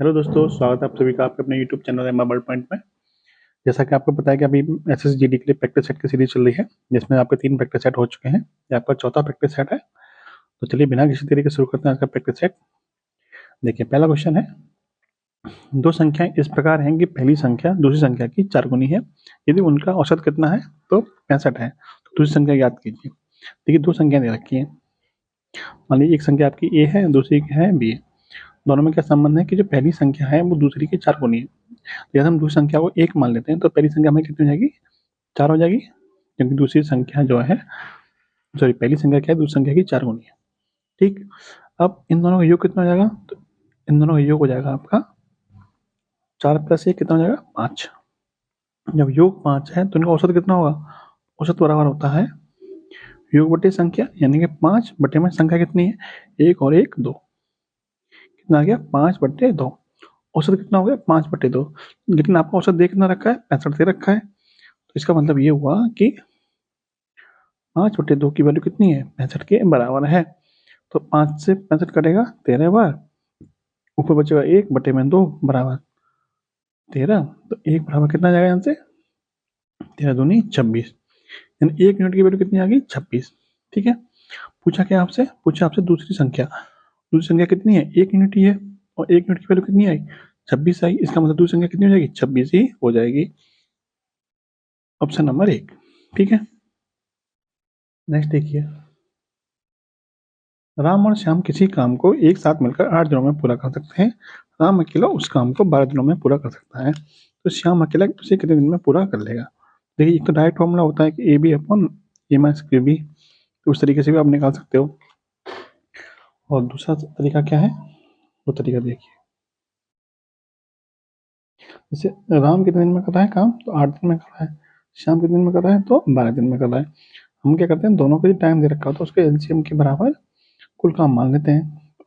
Hello दोस्तों, स्वागत है आप सभी का आपके अपने YouTube channel M World Point में। जैसा कि आपको पता है कि अभी एसएसजीडी के लिए प्रैक्टिस सेट की सीरीज चल रही है, जिसमें आपके 3 प्रैक्टिस सेट हो चुके हैं। ये आपका चौथा प्रैक्टिस सेट है। तो चलिए बिना किसी तरीके शुरू करते हैं आज का प्रैक्टिस सेट। देखिए, पहला क्वेश्चन है, दो संख्याएं इस प्रकार हैं कि पहली संख्या दूसरी संख्या की 4 गुनी है। यदि उनका औसत कितना है तो 65 है। तो दूसरी संख्या याद कीजिए। देखिए, दो संख्या दे रखी है। मान लीजिए एक संख्या आपकी ए है, दूसरी है बी। दोनों में क्या संबंध है कि जो पहली संख्या है वो दूसरी की 4 गुनी है। तो यदि हम दूसरी संख्या को 1 मान लेते हैं तो पहली संख्या हमें कितनी हो जाएगी, 4 हो जाएगी। क्योंकि दूसरी संख्या जो है, सॉरी, पहली संख्या क्या है, दूसरी संख्या की 4 गुनी है। ठीक। अब इन दोनों का योग कितना हो जाएगा, तो इन दोनों का योग हो जाएगा आपका 4 + 1 कितना हो जाएगा, 5। जब योग 5 है तो इनका औसत कितना होगा, औसत बराबर होता है योग बटे संख्या, यानी कि 5 बटे में संख्या कितनी है, 1 और 1 2। कितना आ गया, 5/2। औसत कितना हो गया, 5/2। लेकिन आपका औसत दे कितना रखा है, 65 दे रखा है। तो इसका मतलब ये हुआ कि 5/2 की वैल्यू कितनी है, 65 के बराबर है। तो 5 से 65 कटेगा 13 बार, ऊपर बचेगा 1/2 बराबर 13। तो 1 बराबर कितना जाएगा यहाँ से, 13 दूनी 26। यानी 1 यूनिट की वैल्यू कितनी आ गई, 26। ठीक है। पूछा क्या आपसे, पूछा आपसे दूसरी संख्या। दूसरी संख्या कितनी है, 1 यूनिट ही है। और 1 यूनिट की वैल्यू कितनी आई, 26 आई। इसका मतलब दूसरी संख्या कितनी हो जाएगी, 26 ही हो जाएगी। Option number 1। ठीक है। नेक्स्ट देखिए, राम और श्याम किसी काम को एक साथ मिलकर 8 दिनों में पूरा कर सकते हैं। राम अकेला उस काम को 12 दिनों में पूरा कर सकता है। तो श्याम अकेला उसे कितने दिन में पूरा कर लेगा। देखिए, एक तो डायरेक्ट फॉर्मूला होता है कि A B upon A minus Q B. तो उस तरीके से भी आप निकाल सकते हो। और दूसरा तरीका क्या है, वो तरीका देखिए। जैसे राम कितने दिन में कर रहा है काम, तो 8 दिन में कर रहा है। श्याम कितने दिन में कर रहा है, तो 12 दिन में कर रहा है। हम क्या करते हैं, दोनों को जो टाइम दे रखा होता है उसके एलसीएम के बराबर कुल काम मान लेते हैं।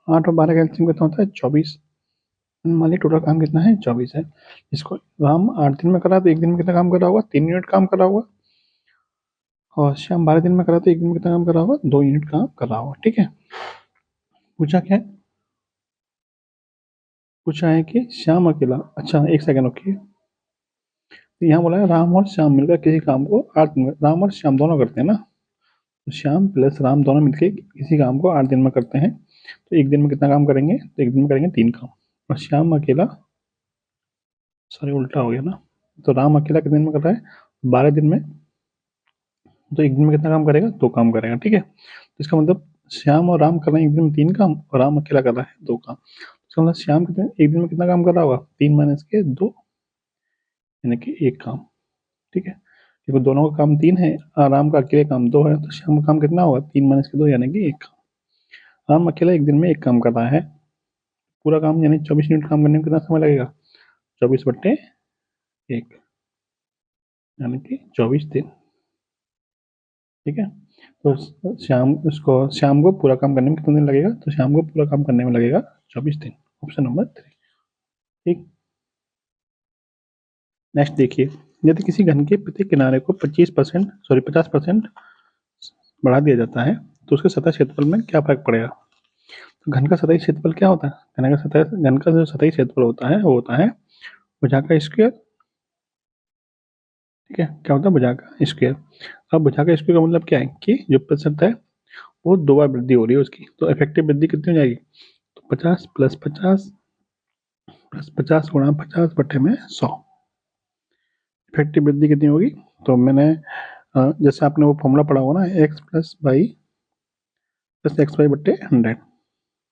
8 और 12 का एलसीएम कितना होता है, 24। मान लीजिए टोटल काम कितना है, 24 है। इसको राम 8 दिन में करा तो 1 दिन में कितना काम करा होगा, 3 यूनिट काम करा होगा। और श्याम 12 दिन में करा तो 1 दिन में कितना काम करा होगा, 2 यूनिट काम करा होगा। ठीक है। पूछा क्या है, पूछा है कि श्याम अकेला, अच्छा एक सेकंड रुकिए। तो यहाँ बोला है राम और श्याम मिलकर किसी काम को 8 दिन में, राम और श्याम दोनों करते हैं ना, तो श्याम प्लस राम दोनों मिलकर किसी काम को 8 दिन में करते हैं। तो 1 दिन में कितना काम करेंगे, तो 1 दिन में करेंगे 3 काम। और श्याम अकेला, सॉरी उल्टा हो गया ना, तो राम अकेला कितने दिन में कर रहा है, 12 दिन में। तो 1 दिन में कितना काम करेगा, 2 काम करेगा। ठीक है। तो इसका मतलब श्याम और राम कर रहे हैं 1 दिन में 3 काम, और राम अकेला कर रहा है 2 काम। इसका मतलब श्याम कितने 1 दिन में कितना काम कर रहा होगा, 3 माइनस के 2, यानी कि 1 काम। ठीक है। क्योंकि दोनों का काम 3 है और राम का अकेले काम 2 है, तो श्याम का काम कितना होगा, 3 माइनस के 2 यानी कि 1 काम। राम अकेला 1 दिन में 1 काम कर रहा है। पूरा काम यानी 24 यूनिट काम करने में कितना समय लगेगा, 24/1, यानी कि 24 दिन। ठीक है। तो शाम को पूरा काम करने में कितना दिन लगेगा, तो शाम को पूरा काम करने में लगेगा 24 दिन। Option number 3। ठीक। नेक्स्ट देखिए, यदि किसी घन के प्रत्येक किनारे को 50% बढ़ा दिया जाता है तो उसके सतह क्षेत्रफल में क्या फर्क पड़ेगा। तो घन का सतही क्षेत्रफल क्या होता है, घन का जो सतही क्षेत्रफल होता है वो होता है भुजा का स्क्वायर। ठीक है, क्या होता है, भुजा का स्क्वायर। अब भुजा का स्क्वायर का मतलब क्या है कि जो प्रतिशत है वो 2 बार वृद्धि हो रही है उसकी, तो इफेक्टिव वृद्धि कितनी हो जाएगी, तो 50 + 50 + 50 × 50 बटे में 100। इफेक्टिव वृद्धि कितनी होगी, तो मैंने जैसे आपने वो फॉर्मूला पढ़ा होगा ना, x + y + xy बटे 100।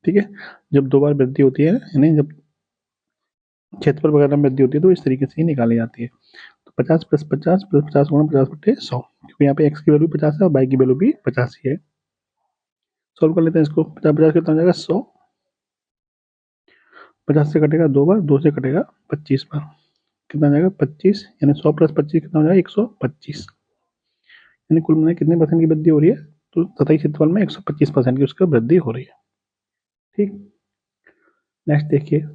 ठीक है। जब 2 बार वृद्धि होती है, यानी जब क्षेत्रफल वगैरह में वृद्धि होती है, तो इस तरीके से ही निकाली जाती है। तो 50 + 50 + 50 × 50 बटे 100, क्योंकि यहाँ पे x की वैल्यू 50 है और y की वैल्यू भी 50 ही है। सॉल्व कर लेते हैं इसको। 50 कितना हो जाएगा, 100। 50 से कटेगा 2 बार, 2 से कटेगा 25 बार, कितना जाएगा 25, यानी 100 + 25 कितना हो जाएगा, 125। यानी कुल मिलाकर कितने परसेंट की वृद्धि हो रही है, तो सतही क्षेत्रफल में 125% की उसकी वृद्धि हो रही है। ठीक। नेक्स्ट देखिए,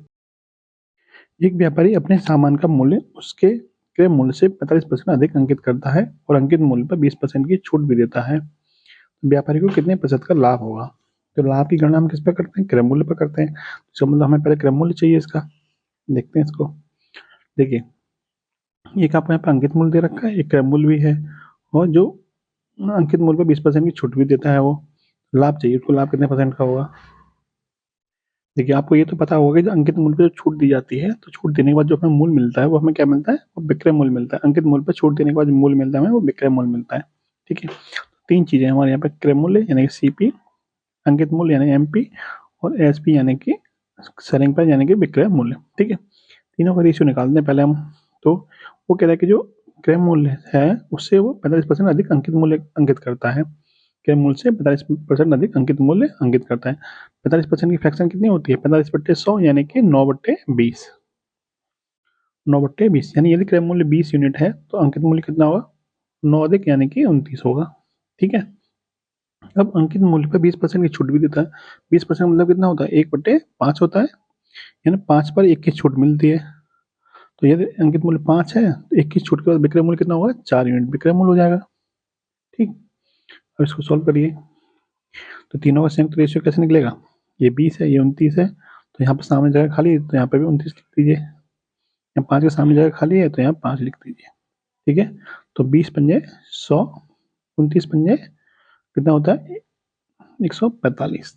एक व्यापारी अपने सामान का मूल्य उसके क्रय मूल्य से 45% अधिक अंकित करता है और अंकित मूल्य पर 20% की छूट भी देता है। व्यापारी को कितने प्रतिशत का लाभ होगा। तो लाभ की गणना हम किस पर करते हैं, क्रय मूल्य पर करते हैं। तो मतलब हमें पहले क्रय मूल्य चाहिए इसका। देखते हैं इसको। देखिए, एक आपको यहाँ पे अंकित मूल्य दे रखा है, एक क्रय मूल्य भी है, और जो अंकित मूल्य पे 20% की छूट भी देता है वो। लाभ चाहिए उसको, लाभ कितने परसेंट का होगा। देखिए, आपको ये तो पता होगा कि जो अंकित मूल्य पे जो छूट दी जाती है, तो छूट देने के बाद जो हमें मूल्य मिलता है वो हमें क्या मिलता है, वो विक्रय मूल्य मिलता है। अंकित मूल्य पे छूट देने के बाद जो मूल्य मिलता है हमें, वो विक्रय मूल्य मिलता है। ठीक है, तीन चीजें हमारे यहाँ पे, क्रय मूल्य यानी कि सीपी, अंकित मूल्य यानी एमपी, और एसपी यानी कि सेलिंग प्राइस यानी कि विक्रय मूल्य। ठीक है, तीनों का रेशियो निकालते हैं पहले हम। तो वो कह रहा है कि जो क्रय मूल्य है उससे वो 45% अधिक अंकित मूल्य अंकित करता है। क्रय मूल्य से 45% अधिक अंकित मूल्य अंकित करता है। 45% की फ्रैक्शन कितनी होती है, 45/100 यानी कि 9/20। 9/20 यानी यदि क्रय मूल्य 20 यूनिट है तो अंकित मूल्य कितना होगा, 9 अधिक यानी कि 29 होगा। ठीक है, अब अंकित मूल्य पर 20% की छूट भी देता है। 20% मतलब कितना होता है, 1/5 होता है, यानी 5 पर 1 की छूट मिलती है। तो यदि अंकित मूल्य 5 है तो 1 की छूट के बाद विक्रय मूल्य कितना होगा, 4 यूनिट विक्रय मूल्य हो जाएगा। ठीक, अब इसको सॉल्व करिए। तो तीनों का संयुक्त रेशियो कैसे निकलेगा, ये 20 है, ये 29 है, तो यहाँ पर सामने जगह खाली है तो यहाँ पे भी 29 लिख दीजिए। यहाँ 5 के सामने जगह खाली है तो यहाँ 5 लिख दीजिए। ठीक है, तो 20×100, 29 कितना होता है, 145,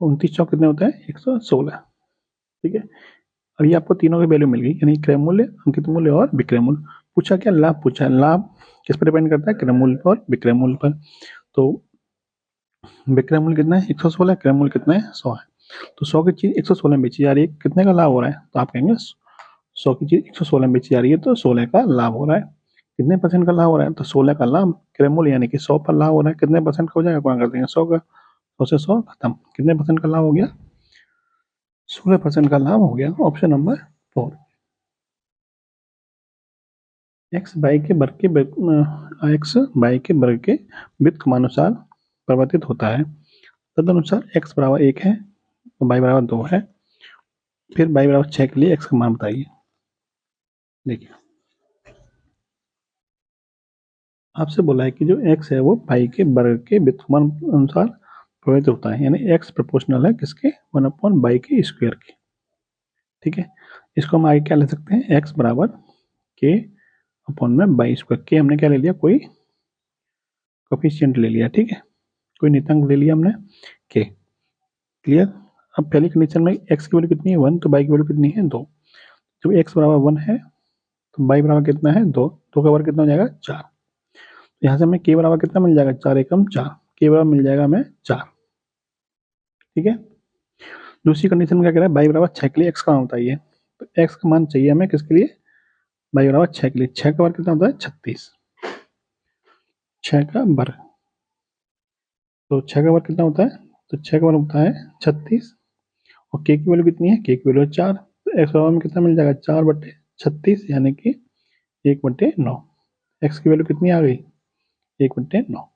29 कितने होता है, 116। ठीक है, अब ये आपको तीनों की वैल्यू मिल गई, यानी क्रय मूल्य, अंकित मूल्य और विक्रय मूल्य। पूछा क्या, लाभ पूछा है। लाभ किस पर डिपेंड करता है, क्रय मूल्य पर और विक्रय मूल्य पर। तो विक्रय मूल्य कितना है, 116, क्रय मूल्य कितना है, 100 है। तो 100 की चीज 116 में बेची जा रही है, कितने का लाभ हो रहा है, तो आप कहेंगे 100 की चीज 116 में बेची जा रही है तो 16 का लाभ हो रहा है। कितने परसेंट का लाभ हो रहा है, तो 16 का लाभ। क्रय मूल्य यानी कि 100 पर लाभ हो रहा है, कितने परसेंट का हो जाएगा, गुणा कर देंगे 100 का, 100 से 100 खत्म। कितने परसेंट का लाभ हो गया, 16% का लाभ हो गया। Option number 4। एक्स बाई के वर्ग के व्युत्क्रमानुसार परिवर्तित होता है। तदनुसार x बराबर 1 है और y बराबर 2 है। फिर y बराबर 6 के लिए x का मान बताइए। देखिए, आपसे बोला है कि जो x है वो पाई के वर्ग के व्युत्क्रमान अनुसार परिवर्तित होता है, यानी x प्रोपोर्शनल है किसके, 1/y के स्क्वायर के। ठीक है, इसको हम आगे क्या ले सकते हैं, x बराबर k अपॉन में बाई स्क्वायर। के हमने क्या ले लिया, कोई कोफिशिएंट ले लिया। ठीक है, कोई नियतांक ले लिया हमने, के। क्लियर। अब पहली कंडीशन में x की वैल्यू कितनी है, 1, तो y की वैल्यू कितनी है, 2। जब x बराबर 1 है तो y बराबर कितना है, 2। 2 का वर्ग कितना हो जाएगा, 4। तो यहाँ से हमें k बराबर कितना मिल जाएगा, 4 एकम 4। k बराबर मिल जाएगा हमें 4। ठीक है, दूसरी कंडीशन में क्या कह रहा है, y बराबर 6 के लिए x का मान बताइए। तो x का मान चाहिए हमें किसके लिए, y बराबर 6 के लिए। 6 का वर्ग कितना होता है, 36। 6 का वर्ग, तो 6 का वर्ग कितना होता है, तो 6 का वर्ग होता है 36। और k की वैल्यू कितनी है, k की वैल्यू है 4। तो x बराबर में कितना मिल जाएगा, 4/36 यानी कि 1/9। x की वैल्यू कितनी आ गई, 1/9।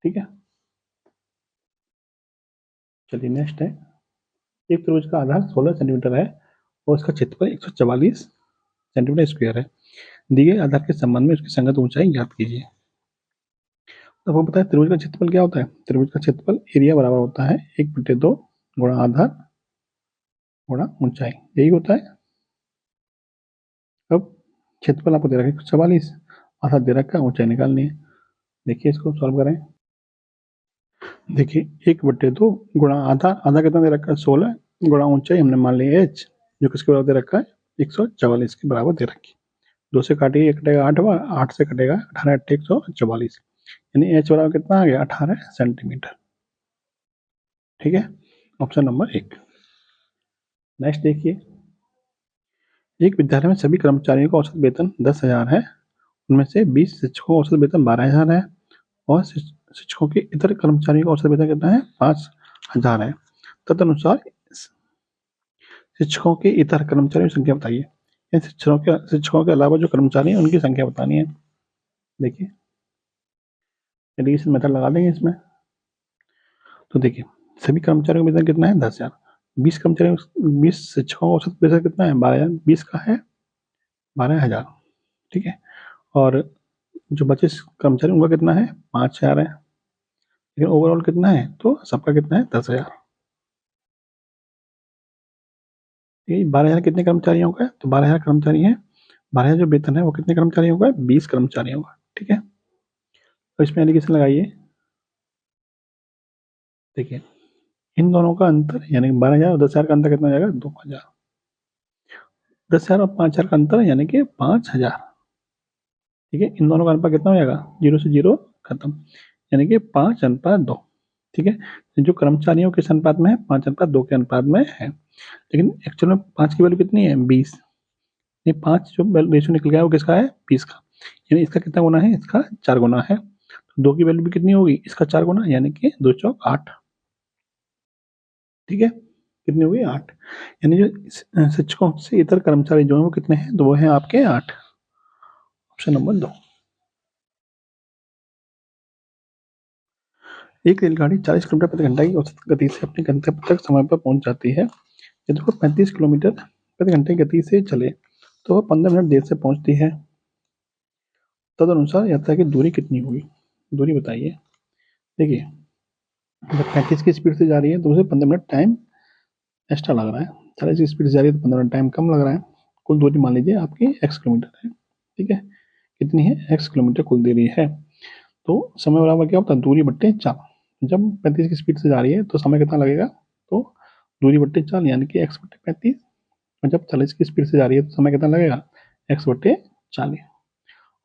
ठीक है, चलिए नेक्स्ट है। एक त्रिभुज का आधार 16 सेंटीमीटर है और उसका क्षेत्रफल 144 सेंटीमीटर स्क्वायर है। दिए गए आधार के संबंध में उसकी संगत ऊंचाई ज्ञात कीजिए। तो आपको पता है त्रिभुज का क्षेत्रफल क्या होता है, त्रिभुज का क्षेत्रफल एरिया बराबर होता है 1/2 गुणा आधार गुणा ऊंचाई, यही होता है। अब क्षेत्रफल आपको दे रखा है 144, आधार दे रखा है, ऊंचाई निकालनी है। देखिए इसको सॉल्व करें। देखिए, 1/2 गुणा आधार, आधार कितना दे रखा है, 16, गुणा ऊंचाई हमने मान ली h, जो किसके बराबर दे रखा है, 144 के बराबर दे रखी है। 2 से काटिए, कटेगा 8, 8 से कटेगा 18, 8 144, यानी h बराबर कितना आ गया, 18 सेंटीमीटर। ठीक है, ऑप्शन नंबर 1। नेक्स्ट देखिए, एक विद्यालय में सभी कर्मचारियों का औसत वेतन 10,000 है। उनमें से 20 शिक्षकों का औसत वेतन 12,000 है और शिक्षकों के इतर कर्मचारियों का औसत वेतन कितना है, 5,000 है। तदनुसार शिक्षकों के इतर कर्मचारियों की संख्या बताइए। इन शिक्षकों के अलावा जो कर्मचारी हैं उनकी संख्या बतानी है। देखिए, एडिशन मेथड लगा देंगे इसमें। तो देखिए, सभी कर्मचारियों का वेतन कितना है, 10,000। 20 शिक्षकों का औसत वेतन कितना है, 12,000। 20 का है 12,000। ठीक है, और जो बचे कर्मचारी उनका कितना है, 5,000 है। लेकिन ओवरऑल कितना है, तो सबका कितना है, 10,000। ठीक है, 12,000 कितने कर्मचारियों का है? तो 12,000 कर्मचारी हैं। 12,000 जो वेतन है वो कितने कर्मचारियों का है? 20 कर्मचारियों का। ठीक है, तो इसमें एलिगेशन लगाइए। देखिए, इन दोनों का अंतर यानी 12,000 और 10,000 का अंतर कितना हो जाएगा? 2,000। 10,000 और 5,000 का अंतर यानी कि 5,000। ठीक है, इन दोनों का अनुपात कितना हो जाएगा? 0 से 0 खत्म, यानी कि 5:2। ठीक है, जो कर्मचारियों किस अनुपात में है? 5:2 के अनुपात में है। लेकिन एक्चुअल में 5 की वैल्यू कितनी है? 20। ये 5 जो रेशियो निकल गया वो किसका है? 20 का। यानी इसका कितना गुना है? इसका 4 गुना है। तो 2 की वैल्यू भी कितनी होगी? इसका 4 गुना, यानी कि 2 चौक 8। ठीक है, कितनी हुई? 8। यानी जो शिक्षकों से इतर कर्मचारी जो है वो कितने हैं? तो वो है आपके 8। Option number 2। एक रेलगाड़ी 40 किलोमीटर प्रति घंटा की औसत गति से अपने गंतव्य तक समय पर पहुंच जाती है। यदि वो 35 किलोमीटर प्रति घंटे की गति से चले तो वह 15 मिनट देर से पहुंचती है। तदनुसार यात्रा की दूरी कितनी होगी? दूरी बताइए। देखिए, जब 35 की स्पीड से जा रही है तो उसे 15 मिनट टाइम एक्स्ट्रा लग रहा है। 40 की स्पीड से जा रही है तो 15 मिनट टाइम कम लग रहा है। कुल दूरी मान लीजिए आपकी x किलोमीटर है। ठीक है, कितनी है? x किलोमीटर कुल दूरी है। तो समय बराबर क्या होता है? दूरी बट्टे 4। जब 35 की स्पीड से जा रही है तो समय कितना लगेगा? तो दूरी बट्टे 4 यानी कि x बट्टे 35। और जब 40 की स्पीड से जा रही है तो समय कितना लगेगा? x बट्टे 40।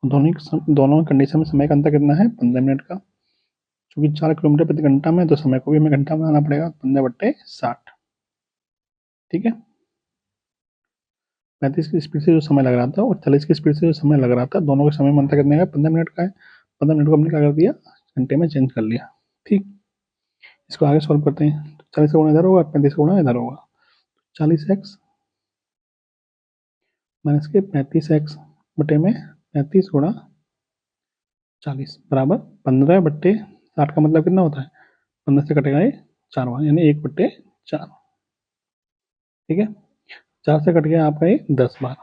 दोनों कंडीशन में समय का अंतर कितना है? 15 मिनट का। क्योंकि 4 किलोमीटर प्रति घंटा में तो समय को भी हमें घंटा में आना पड़ेगा, 15/60। ठीक है, 35 की स्पीड से जो समय लग रहा था और 40 की स्पीड से जो समय लग रहा था, दोनों के समय में अंतर कितने का? 15 मिनट का है। 15 मिनट को हमने क्या कर दिया? घंटे में चेंज कर लिया। ठीक, इसको आगे सॉल्व करते हैं। 40 का गुणा इधर होगा, 35 का गुणा इधर होगा। 40x माइनस के 35x बटे में 35 गुणा 40 बराबर 15/60 का मतलब कितना होता है? 15 से कटेगा ये 4 बार, यानी 1/4। ठीक है, 4 से कट गया आपका ये 10 बार।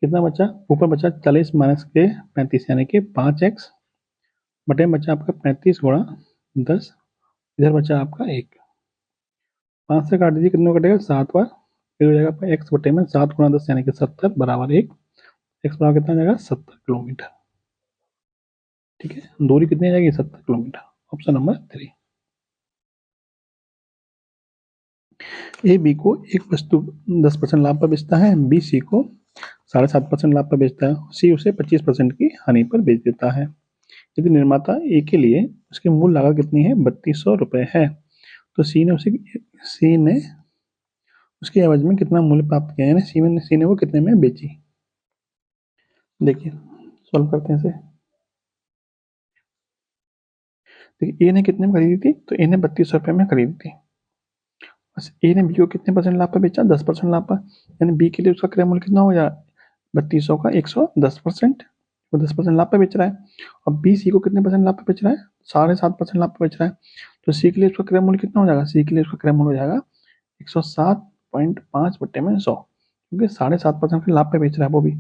कितना बचा? ऊपर बचा 40 माइनस के 35 यानी कि 5x बटे में बचा आपका 35 गुणा 10। इधर बचा आपका 1। 5 से काट दीजिए, कितने कटेगा? 7 बार। फिर हो जाएगा आपका x बटे में 7 गुणा 10 यानी कि 70 बराबर 1। x बराबर कितना जाएगा? 70 किलोमीटर। ठीक है, दूरी कितनी आ जाएगी? 70 kilometre. Option number 3। A B को एक वस्तु 10% लाभ पर बेचता है, बी सी को 7.5% लाभ पर बेचता है, सी उसे 25% की हानि पर बेच देता है। यदि निर्माता ए के लिए उसकी मूल लागत कितनी है? 3200 रुपये है, तो सी ने उसके एवज में कितना मूल्य प्राप्त किया, यानी सी ने वो कितने में बेची? देखिए, सॉल्व करते हैं इसे। देखिए, ए ने कितने में खरीदी थी? तो ए ने 3200 रुपये में खरीदी थी। बस ए ने बी को कितने परसेंट लाभ पर बेचा? 10% लाभ पर। यानी बी के लिए उसका क्रय मूल्य कितना हो जाएगा? 3200 का 110%। वो 10% लाभ पे बेच रहा है। अब बी सी को कितने परसेंट लाभ पे बेच रहा है? 7.5% लाभ पे बेच रहा है। तो सी के लिए उसका क्रय मूल्य कितना हो जाएगा? सी के लिए उसका क्रय मूल्य हो जाएगा 107.5 बट्टे में 100, क्योंकि 7.5% के लाभ पे बेच रहा है वो भी।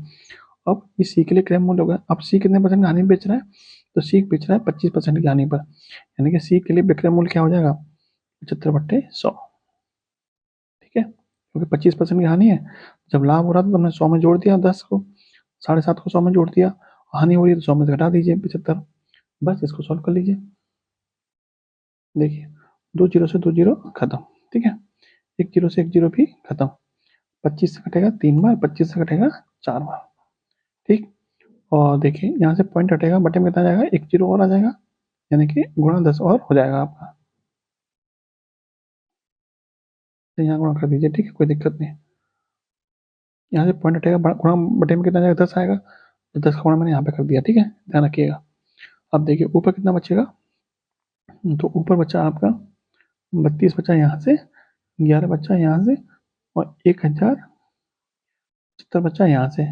अब इस सी के लिए क्रय मूल्य होगा, अब सी कितने परसेंट हानि बेच रहा है? तो सी बेच रहा है 25% की हानि पर, यानी कि सी के लिए विक्रय मूल्य क्या हो जाएगा? 75/100। ठीक है, क्योंकि 25% की हानि है। जब लाभ हो रहा था तो हमने 100 में जोड़ दिया 10 को, 7.5 को 100 में जोड़ दिया। हानि हो रही है तो 100 में से घटा दीजिए 75। बस इसको सॉल्व कर लीजिए। देखिए, 2 जीरो से 2 जीरो खत्म। ठीक है, 1 जीरो से 1 जीरो भी खत्म। 25 से कटेगा 3 बार, 25 से कटेगा 4 बार। ठीक, और देखिए यहाँ से पॉइंट हटेगा, बटे में कितना जाएगा? 1 जीरो और आ जाएगा, यानी कि गुणा 10 और हो जाएगा आपका। तो यहाँ गुणा कर दीजिए। ठीक है, कोई दिक्कत नहीं। यहाँ से पॉइंट हटेगा, गुणा बटे में कितना जाएगा? 10 आएगा। तो 10 का गुणा मैंने यहाँ पे कर दिया। ठीक है, ध्यान रखिएगा। अब देखिए ऊपर कितना बचेगा? तो ऊपर बचा आपका 32 बचा यहाँ से, 11 बचा यहाँ से, और 1070 बचा यहाँ से,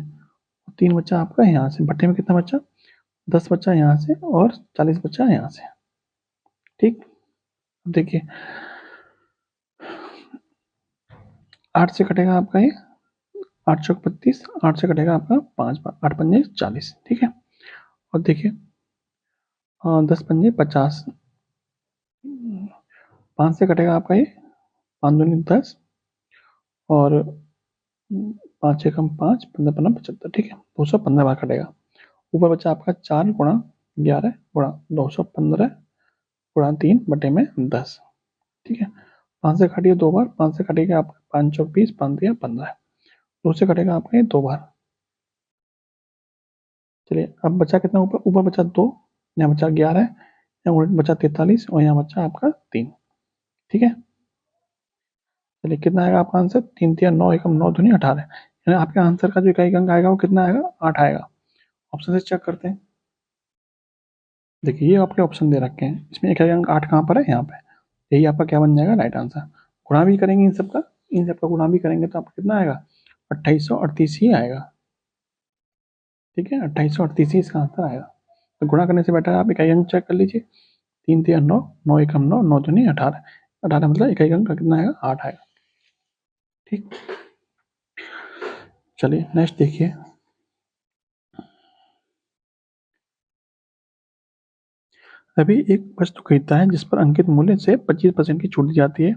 3 बचा आपका यहाँ से। बटे में कितना बचा? 10 बचा यहाँ से और 40 बचा यहाँ से। ठीक, अब देखिए 8 से कटेगा आपका ये 8 चौक 32, 8 से कटेगा आपका 5 बार, 8 पंजे 40। ठीक है, और देखिए 10 पंजे 50, 5 से कटेगा आपका ये 5 दूनी 10, और 5 एकम 5, 15 15 75, ठीक है, 215 बार कटेगा। ऊपर बचा आपका 4 गुणा 11 गुणा 215 गुणा 3/10, ठीक है। 5 से काटिए 2 बार, 5 से कटेगा आपका 5 चौक 20, 5 दिया 15, 2 से कटेगा आपका ये 2 बार। चलिए अब बचा कितना, ऊपर ऊपर बचा 2, यहाँ बचा 11, यहाँ बचा 43 और यहाँ बचा आपका 3, ठीक है। चलिए कितना आएगा आपका आंसर, 3 3 9 एकम 9 दूनी 18, यानी आपके आंसर का जो इकाई अंक आएगा वो कितना आएगा, 8 आएगा। ऑप्शन से चेक करते हैं। देखिए ये आपके ऑप्शन दे रखे हैं, इसमें इकाई अंक 8 कहाँ पर है, यहाँ पे। यही आपका क्या बन जाएगा, राइट आंसर। गुणा भी करेंगे इन सबका गुणा भी करेंगे तो आपका कितना आएगा, 2838 ही आएगा, ठीक है। 2838 ही इसका आंसर आएगा। तो गुणा करने से बेटर है आप इकाई अंक चेक कर लीजिए। 3 3 9, 9 एकम 9, 9 दूनी 18, 18 मतलब इकाई अंक का कितना आएगा, 8 आएगा, ठीक। चलिए नेक्स्ट देखिए। रवि एक वस्तु खरीदता है जिस पर अंकित मूल्य से 25% की छूट दी जाती है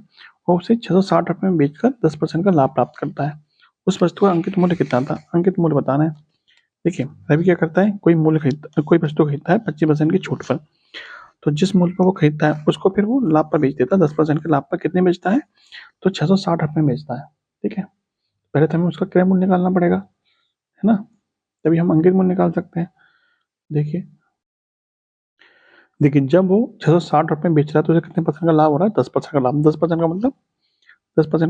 और उसे 660 रुपये में बेचकर 10% का लाभ प्राप्त करता है। उस वस्तु का अंकित मूल्य कितना था, अंकित मूल्य बताना है। देखिए रवि क्या करता है, कोई वस्तु खरीदता है 25% की छूट पर। तो जिस मूल्य पर वो खरीदता है उसको फिर वो लाभ पर बेच देता है, 10% के लाभ पर कितने बेचता है, तो 660 रुपये में बेचता है, ठीक है। पहले तो हमें उसका क्रय मूल्य निकालना पड़ेगा, है ना, तभी हम अंकित मूल्य निकाल सकते हैं। देखिए देखिए जब वो 660 रुपये में बेच रहा है तो उसे कितने परसेंट का लाभ हो रहा है, 10% का लाभ। 10%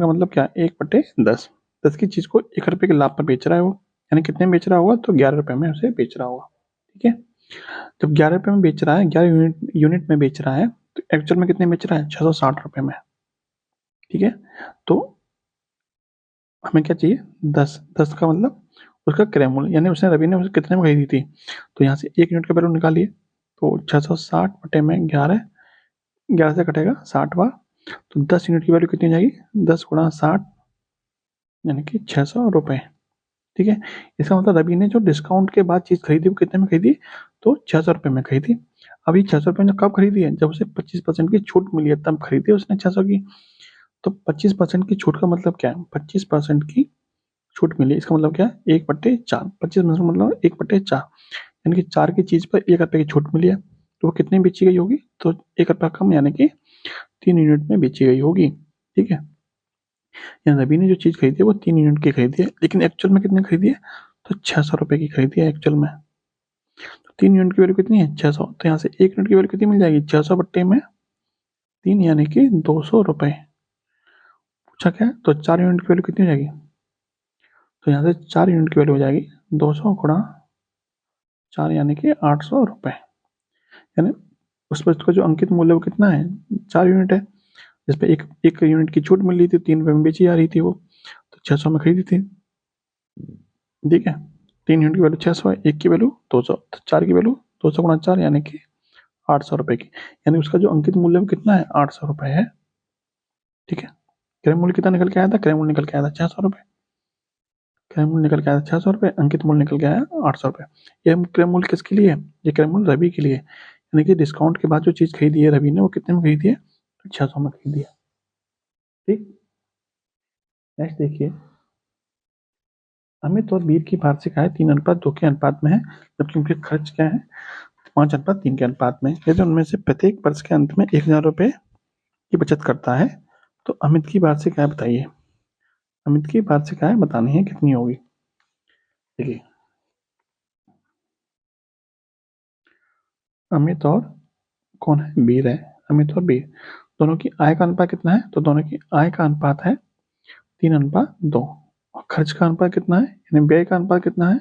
का मतलब क्या, 1/10, 10 की चीज को 1 रुपये के लाभ पर बेच रहा है वो, यानी कितने में बेच रहा होगा, तो 11 रुपये में उसे बेच रहा होगा, ठीक है। जब 11 रुपये में बेच रहा है, 11 यूनिट में बेच रहा है, तो एक्चुअल में कितने में बेच रहा है, 660 रुपये में, ठीक है। तो हमें क्या चाहिए, 10 का मतलब उसका क्रय मूल्य, यानी उसने रवि ने उसे कितने में खरीदी थी, तो यहाँ से 1 यूनिट का वैल्यू निकालिए। तो 660 में 11, 11 से कटेगा 60 बार, तो 10 यूनिट की वैल्यू कितनी हो जाएगी, 10 गुणा 60 यानी कि 600 रुपये, ठीक है। इसका मतलब रवि ने जो डिस्काउंट के बाद चीज़ खरीदी वो कितने में खरीदी, तो 600 रुपये में खरीदी। अभी 600 रुपये में कब खरीदी है, जब उसे 25% की छूट मिली है तब खरीदी उसने 600 की। तो 25% की छूट का मतलब क्या है, 25% की छूट मिली, इसका मतलब क्या है, 1/4, 25% मतलब 1/4, यानी कि 4 की चीज़ पर 1 रुपये की छूट मिली है, तो वो कितनी बेची गई होगी, तो 1 रुपया कम, यानी कि 3 यूनिट में बेची गई होगी, ठीक है। यानी रवि ने जो चीज़ खरीदी है वो 3 यूनिट की खरीदी है, लेकिन एक्चुअल में कितने खरीदी है, तो 600 रुपये की खरीदी है एक्चुअल में। तो 3 यूनिट की वैल्यू कितनी है, 600, तो यहाँ से 1 यूनिट की वैल्यू कितनी मिल जाएगी, 600 बट्टे में 3 यानी कि 200 रुपये। पूछा क्या है, तो 4 यूनिट की वैल्यू कितनी हो जाएगी, तो यहाँ से 4 यूनिट की वैल्यू हो जाएगी 200 गुणा 4 यानी कि 800 रुपये। यानी उस वस्तु का जो अंकित मूल्य वो कितना है, 4 यूनिट है, जिसपे एक एक यूनिट की छूट मिल रही थी, 3 रुपये में बेची जा रही थी वो, तो 600 में खरीदी थी, ठीक है। 3 यूनिट की वैल्यू 600 है, एक की वैल्यू 200, तो 4 की वैल्यू 200 गुणा 4 यानी कि 800 रुपये की, यानी उसका जो अंकित मूल्य वो कितना है, 800 रुपये है, ठीक है। क्रय मूल्य कितना निकल के आया था, क्रय मूल्य निकल के आया था 600 रुपये, क्रय मूल्य निकल के आया था 600 रुपये, अंकित मूल्य निकल के आया 800 रुपये। ये क्रय मूल्य किसके लिए है, ये क्रय मूल्य रवि के लिए, यानी कि डिस्काउंट के बाद जो चीज़ खरीदी है रवि ने वो कितने में खरीदी है, 600 में खरीदी है, ठीक। नेक्स्ट देखिए, अमित और वीर की वार्षिक आय 3:2 के अनुपात में है, जबकि उनके खर्च क्या है, 5:3 के अनुपात में। यदि उनमें से प्रत्येक वर्ष के अंत में 1000 रुपये की बचत करता है तो अमित की वार्षिक आय बताइए। अमित की वार्षिक आय बतानी है कितनी होगी। देखिए अमित और कौन है, वीर है, अमित और वीर, दोनों की आय का अनुपात कितना है, तो दोनों की आय का अनुपात है 3:2, और खर्च का अनुपात कितना है, यानी व्यय का अनुपात कितना है,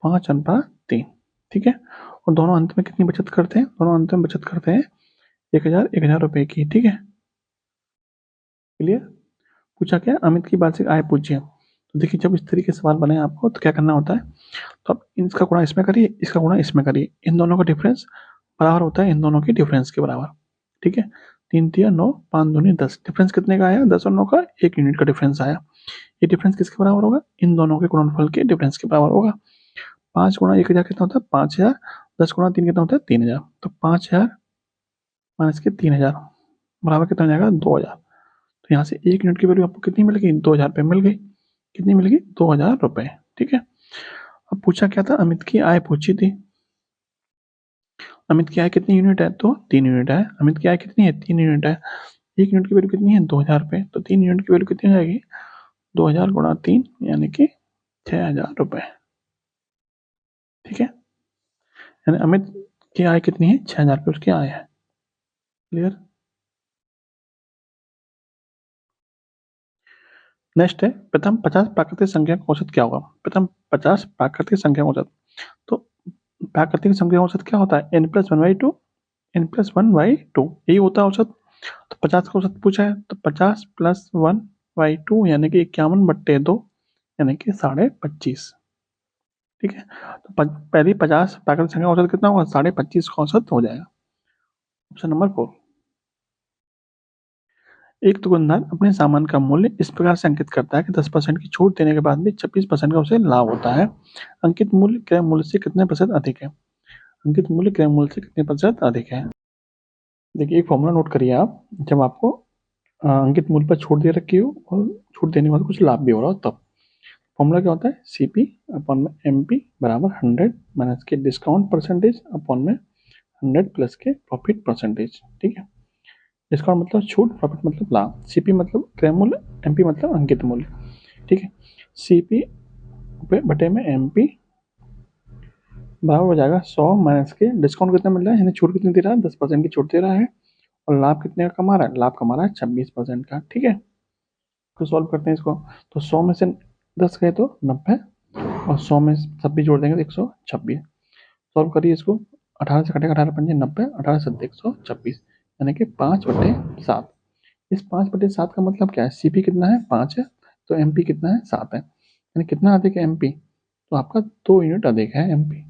5:3, ठीक है। और दोनों अंत में कितनी बचत करते हैं, दोनों अंत में बचत करते हैं 1000 रुपये की, ठीक है। क्लियर। पूछा क्या, अमित की वार्षिक आय पूछिए। तो देखिए जब इस तरीके से सवाल बने आपको तो क्या करना होता है, तो आप इसका गुणा इसमें करिए, इसका गुणा इसमें करिए, इन दोनों का डिफरेंस बराबर होता है इन दोनों के डिफरेंस के बराबर, ठीक है। 3 3 9, 5 दूनी 10, डिफरेंस कितने का आया, 10 और 9 का 1 यूनिट का डिफरेंस आया। ये डिफरेंस किसके बराबर होगा, इन दोनों के गुणनफल के डिफरेंस के बराबर होगा। 5 गुणा 1000 कितना होता है, 5000, 10 गुणा 3 कितना होता है, 3000, तो 5000 माइनस के 3000 बराबर कितना हो जाएगा, 2000। तो यहाँ से 1 यूनिट की वैल्यू आपको कितनी मिल गई, 2000 रुपये मिल गई। कितनी मिल गई, 2000 रुपये। ठीक है, अब पूछा क्या था, अमित की आय पूछी थी। अमित की आय कितनी यूनिट है, तो 3 यूनिट है। अमित की आय कितनी है, 3 यूनिट है। 1 यूनिट की वैल्यू कितनी है, 2000 रुपये, तो 3 यूनिट की वैल्यू कितनी हो जाएगी, 2000 गुणा 3 यानी कि 6000 रुपये। ठीक है, यानी अमित की आय कितनी है, 6000 रुपये उसकी आय है। क्लियर। नेक्स्ट है, प्रथम 50 प्राकृतिक संख्या का औसत क्या होगा। प्रथम 50 प्राकृतिक संख्या का औसत, तो प्राकृतिक संख्या का औसत क्या होता है, n+1/2, n+1/2 यही होता है औसत। तो 50 का औसत पूछा है, तो 50 + 1/2 यानी कि 51/2 यानी कि 25.5। ठीक है, तो पहली 50 प्राकृतिक संख्या का औसत कितना होगा, 25.5 का औसत हो जाएगा। Option number 4। एक दुकानदार अपने सामान का मूल्य इस प्रकार से अंकित करता है कि 10% की छूट देने के बाद भी 26% का उसे लाभ होता है। अंकित मूल्य क्रय मूल्य से कितने प्रतिशत अधिक है। अंकित मूल्य क्रय मूल्य से कितने प्रतिशत अधिक है। देखिए एक फॉर्मूला नोट करिए आप, जब आपको अंकित मूल्य पर छूट दे रखी हो और छूट देने के बाद कुछ लाभ भी हो रहा हो तब। फॉर्मूला क्या होता है, CP अपॉन में MP बराबर 100 माइनस के डिस्काउंट परसेंटेज अपॉन में 100 प्लस के प्रॉफिट परसेंटेज। ठीक है, डिस्काउंट मतलब छूट, प्रॉफिट मतलब लाभ, CP मतलब क्रय मूल्य, MP मतलब अंकित मूल्य। ठीक है, CP बटे में MP बराबर हो जाएगा 100 माइनस के डिस्काउंट कितना मिल रहा है, यानी छूट कितनी दे रहा है, 10% की छूट दे रहा है, और लाभ कितने का कमा रहा है, लाभ कमा रहा है 26% का। ठीक है, तो सॉल्व करते हैं इसको, तो 100 में से 10 गए तो 90, और 100 में 26 जोड़ देंगे तो 126। सॉल्व करिए इसको, 18 से कटेगा 18 पंजे 90, 18 से 126 यानी कि 5/7। इस 5/7 का मतलब क्या है, CP कितना है, 5 है, तो MP कितना है, 7 है, यानी कितना अधिक है MP, तो आपका 2 यूनिट अधिक है MP।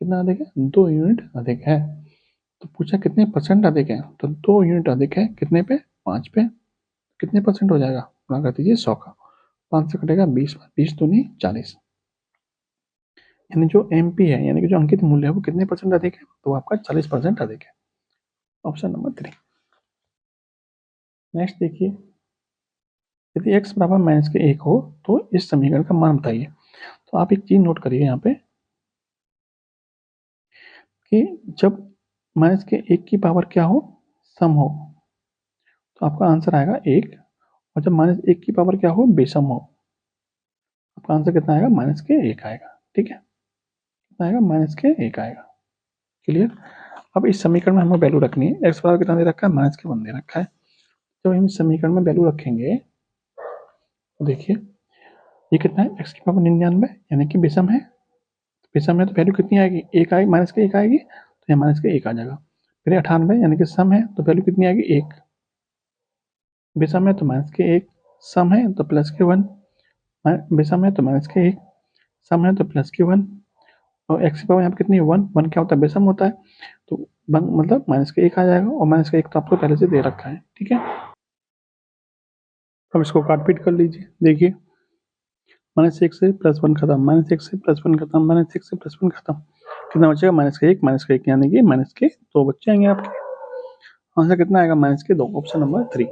कितना अधिक है, 2 यूनिट अधिक है। तो पूछा कितने परसेंट अधिक है, तो 2 यूनिट अधिक है, कितने पे, 5 पे। कितने परसेंट हो जाएगा, गुणा कर दीजिए 100 का, 5 से कटेगा 20, 20 दूनी 40, यानी जो MP है यानी कि जो अंकित मूल्य है वो कितने परसेंट अधिक है, तो आपका 40% अधिक है। Option number 3। नेक्स्ट देखिए, यदि x बराबर -1 हो तो इस समीकरण का मान बताइए। तो आप एक चीज नोट करिए यहाँ पे कि जब -1 की पावर क्या हो, सम हो, तो आपका आंसर आएगा 1, और जब -1 की पावर क्या हो, बेसम हो, आपका आंसर कितना आएगा, -1 आएगा। ठीक है, कितना आएगा, -1 आएगा। क्लियर। अब इस समीकरण में हमें वैल्यू रखनी है, x बराबर कितना दे रखा है, -1 दे रखा है। जब हम इस समीकरण में वैल्यू रखेंगे तो देखिए ये कितना है, x की पावर 99 यानी कि विषम है। विषम है तो वैल्यू कितनी आएगी, 1 आएगी, -1 आएगी, तो यहाँ -1 आ जाएगा। फिर 98 यानी कि सम है तो वैल्यू कितनी आएगी, 1। विषम है तो -1, सम है तो +1, विषम है तो -1, सम है तो +1, और x की पावर यहाँ पे कितनी है, 1। 1 क्या होता है, विषम होता है, तो 1 मतलब -1 आ जाएगा, और -1 तो आपको पहले से दे रखा है। ठीक है, अब इसको काट पीट कर लीजिए। देखिए -1 से +1 खत्म, -1 से +1 खत्म, -1 से +1 खत्म, कितना बचेगा, -1 यानी कि -2 बच जाएंगे आपके। आंसर कितना आएगा, -2। Option number 3।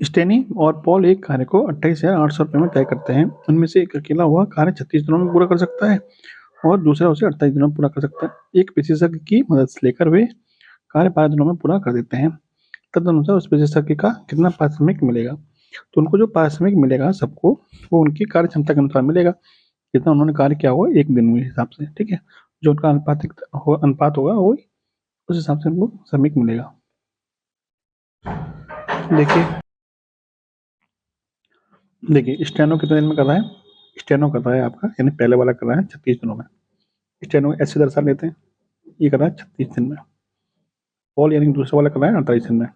स्टेनी और पॉल एक कार्य को 28,800 रुपये में तय करते हैं। उनमें से एक अकेला हुआ कार्य 36 दिनों में पूरा कर सकता है और दूसरा उसे 28 दिनों में पूरा कर सकता है। एक विशेषज्ञ की मदद से लेकर वे कार्य 12 दिनों में पूरा कर देते हैं। तदनुसार उस विशेषज्ञ का कितना पारिश्रमिक मिलेगा। तो उनको जो पारिश्रमिक मिलेगा सबको, वो उनकी कार्य क्षमता के अनुसार मिलेगा, जितना उन्होंने कार्य किया हुआ एक दिन में हिसाब से। ठीक है, जो उनका अनुपात होगा वो उस हिसाब से उनको श्रमिक मिलेगा। देखिए स्टेनो कितने दिन में कर रहा है, स्टेनो कर रहा है आपका, यानी पहले वाला कर रहा है 36 दिनों में। स्टेनो ऐसे दर्शा लेते हैं, ये कर रहा है 36 दिन में। पॉल यानी दूसरा वाला कर रहा है 48 दिन में।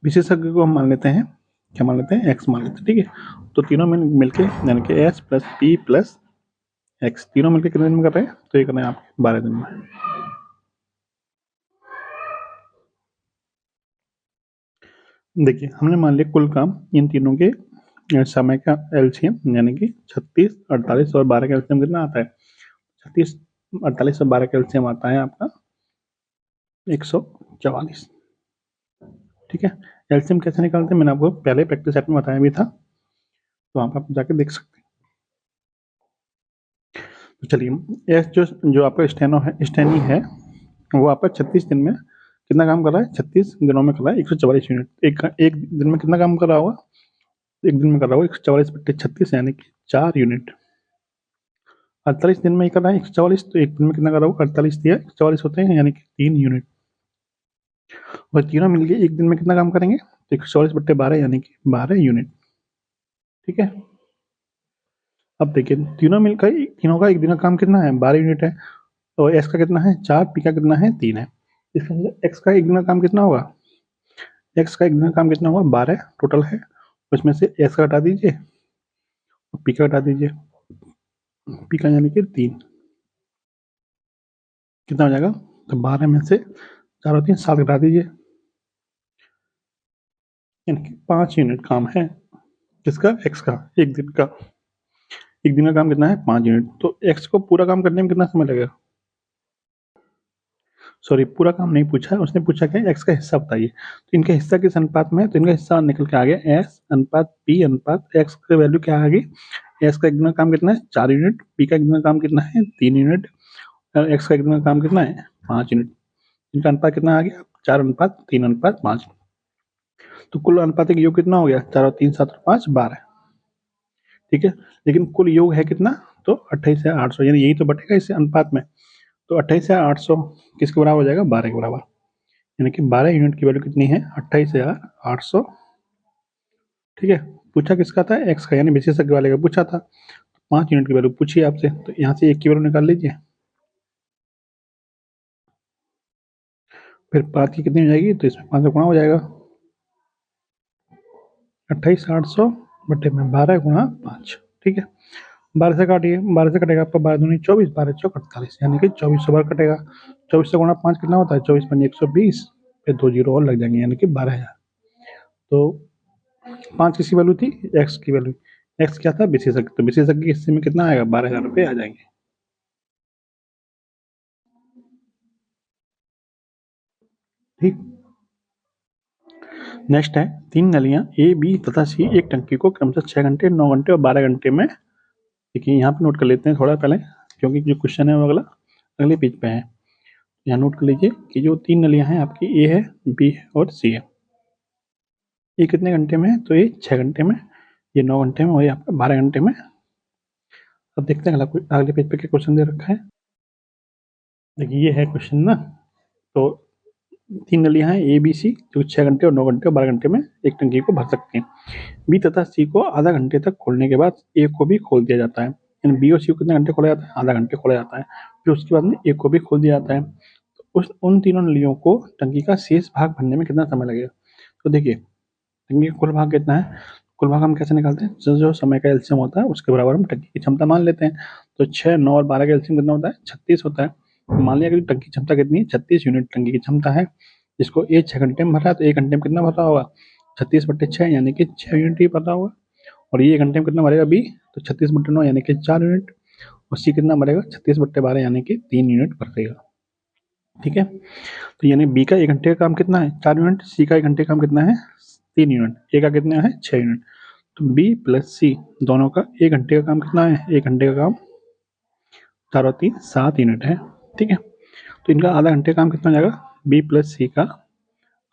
विशेषज्ञ को हम मान लेते हैं, क्या मान लेते हैं, एक्स मान लेते हैं। ठीक है, तो तीनों में मिलके यानी कि S plus P plus x, तीनों मिलकर कितने दिन में कर रहे हैं, तो ये कर रहे हैं आप 12 दिन में। देखिए हमने मान लिया कुल काम इन तीनों के समय का एलसीएम यानी कि 36, 48 और 12 का एलसीएम कितना आता है, 36, 48 और 12 का एलसीएम आता है आपका 144। ठीक है, एलसीएम कैसे निकालते हैं मैंने आपको पहले प्रैक्टिस सेट में बताया भी था, तो वहाँ पर आप जाके देख सकते हैं। तो चलिए, एस जो आपका स्टेनी है वो आपका 36 दिन में कितना काम कर रहा है, 36 दिनों में कर रहा है 144 यूनिट। एक दिन में कितना काम कर रहा होगा, एक दिन में कर रहा होगा 144/36 यानी कि 4 यूनिट। 48 दिन में ही कर रहा है 144, तो एक दिन में कितना कर रहा होगा, 48 दिया 144 होते हैं यानी कि 3 यूनिट। और तीनों मिलके एक दिन में कितना काम करेंगे, तो 144/12 यानी कि 12 यूनिट। ठीक है, अब देखिए तीनों का एक दिन का काम कितना है, 12 यूनिट है। तो एस का कितना है 4, पी का कितना है 3 है। इसका मतलब एक्स का एक दिन का काम कितना होगा, एक्स का एक दिन का काम कितना होगा 12 टोटल है। उसमें से एस का हटा दीजिए और पी का हटा दीजिए, पी का यानी कि 3, कितना हो जाएगा, तो 12 में से 4 और 3 7 घटा दीजिए, यानी कि 5 यूनिट काम है किसका, एक्स का। एक दिन का काम कितना है 5 यूनिट। तो एक्स को पूरा काम करने में कितना समय लगेगा, सॉरी पूरा काम नहीं पूछा है उसने, पूछा कि एक्स का हिस्सा बताइए। तो इनका हिस्सा किस अनुपात में है, तो इनका हिस्सा निकल के आ गया एस अनुपात पी अनुपात एक्स की वैल्यू क्या आ गई, एस का एक दिन का काम कितना है 4 यूनिट, पी का एक दिन का काम कितना है 3 यूनिट, और एक्स का एक दिन का काम कितना है 5 यूनिट। इनका अनुपात कितना आ गया 4:3:5। तो कुल अनुपातिक योग कितना हो गया, 4 और 3 7 और 5 12। ठीक है, लेकिन कुल योग है कितना, तो 28,800, यानी यही तो बटेगा इस अनुपात में। तो 28,800 किसके बराबर हो जाएगा, 12 के बराबर। यानी कि 12 यूनिट की वैल्यू कितनी है 28,800। ठीक है, पूछा किसका था, एक्स का, यानी विशेषज्ञ वाले का पूछा था। 5 यूनिट की वैल्यू पूछी आपसे, तो यहाँ से एक की वैल्यू निकाल लीजिए, फिर 5 की कितनी हो जाएगी, तो इसमें 5 से गुणा हो जाएगा, 28,800 बटे में 12 गुणा 5। ठीक है, 12 से काटिए, 12 से कटेगा आपका 12 दूनी 24, 12 चौक 48, यानी कि 2400 बार कटेगा। 24 से गुणा 5 कितना होता है, 24×5 120, फिर 2 जीरो और लग जाएंगे यानी कि 12,000। तो 5 किसकी वैल्यू थी, एक्स की वैल्यू। एक्स क्या था, विशेषज्ञ, तो विशेषज्ञ के हिस्से में कितना आएगा, 12,000 रुपये आ जाएंगे। ठीक, नेक्स्ट है, 3 नलियां ए बी तथा सी एक टंकी को क्रमशः 6 घंटे 9 घंटे और 12 घंटे में, देखिए यहाँ पे नोट कर लेते हैं थोड़ा पहले, क्योंकि जो क्वेश्चन है वो अगले पेज पे है। यहाँ नोट कर लीजिए कि जो 3 नलियां हैं आपकी, ए है बी है और सी है। ये कितने घंटे में है, तो ये 6 घंटे में, ये 9 घंटे में और ये आपका 12 घंटे में। अब देखते हैं अगले पेज पे क्या क्वेश्चन दे रखा है। देखिए ये है क्वेश्चन ना, तो 3 नलियां हैं ए बी सी, जो 6 घंटे और 9 घंटे और 12 घंटे में एक टंकी को भर सकती हैं। बी तथा सी को आधा घंटे तक खोलने के बाद ए को भी खोल दिया जाता है। यानी बी और सी को कितने घंटे खोला जाता है, आधा घंटे खोला जाता है। फिर उसके बाद में ए को भी खोल दिया जाता है। तो उन तीनों नलियों को टंकी का शेष भाग भरने में कितना समय लगेगा। तो देखिए, टंकी का कुल भाग कितना है, कुल भाग हम कैसे निकालते हैं, जो समय का एलसीएम होता है उसके बराबर हम टंकी की क्षमता मान लेते हैं। तो 6 9 और 12 का एलसीएम कितना होता है, 36 होता है। तो मान लिया कि टंकी की क्षमता कितनी है, 36 यूनिट टंकी की क्षमता है। जिसको ए 6 घंटे में भर रहा है, तो 1 घंटे में कितना भर रहा होगा, 36/6 यानी कि 6 यूनिट ही भर रहा होगा। और ये 1 घंटे में कितना भरेगा बी, तो 36/9 यानी कि 4 यूनिट। और सी कितना भरेगा, 36/12 यानी कि 3 यूनिट भरेगा। ठीक है, तो यानी बी का 1 घंटे का काम कितना है 4 यूनिट, सी का 1 घंटे का काम कितना है 3 यूनिट, ए का कितना है 6 यूनिट। तो बी प्लस सी दोनों का 1 घंटे का काम कितना है, 1 घंटे का काम 4 और 3 7 यूनिट है। ठीक है, तो इनका आधा घंटे का काम कितना हो जाएगा, बी प्लस सी का